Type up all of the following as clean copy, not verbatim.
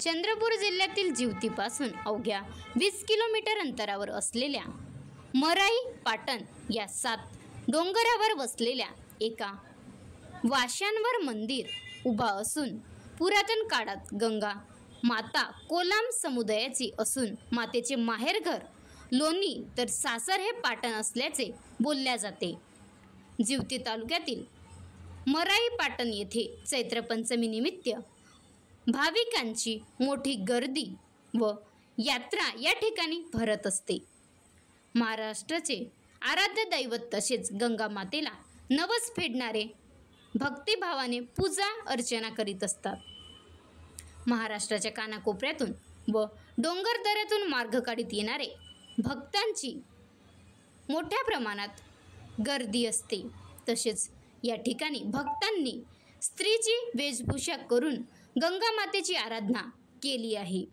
चंद्रपूर जिल्ह्यातील जिवतीपासून अवघ्या 20 किलोमीटर अंतरावर असलेल्या मराई पाटण या 7 डोंगरावर वसलेल्या एका वाशांवर मंदिर उभा असून पुरातन काळात गंगा माता कोलाम समुदायाची असून मातेचे माहेरघर लोणी तर सासर हे पाटण असल्याचे बोलल्या जाते। जिवती तालुक्यातील मराई पाटण येथे चैत्र पंचमी निमित्त भाविकांची मोठी गर्दी व यात्रा या ठिकाणी भरत असते। महाराष्ट्राचे आराध्य दैवत तसेच गंगा मातेला नवस फेडणारे भक्तिभावाने पूजा अर्चना करीत असतात। महाराष्ट्राच्या कानाकोपऱ्यातून व डोंगर दऱ्यातून मार्ग काढीत येणारे भक्तांची मोठ्या प्रमाणात गर्दी असते। तसेच या ठिकाणी भक्तांनी स्त्रीची वेशभूषा करून गंगा मातेची आराधना केली आहे।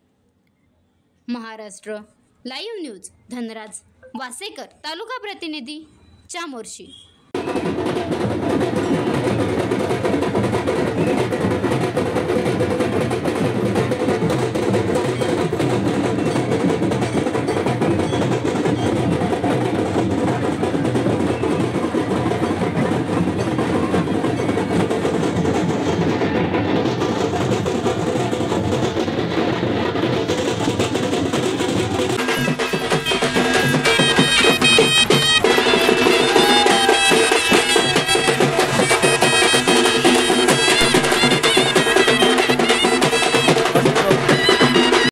महाराष्ट्र लाईव्ह न्यूज धनराज वासेकर, तालुका प्रतिनिधी, चामोर्शी।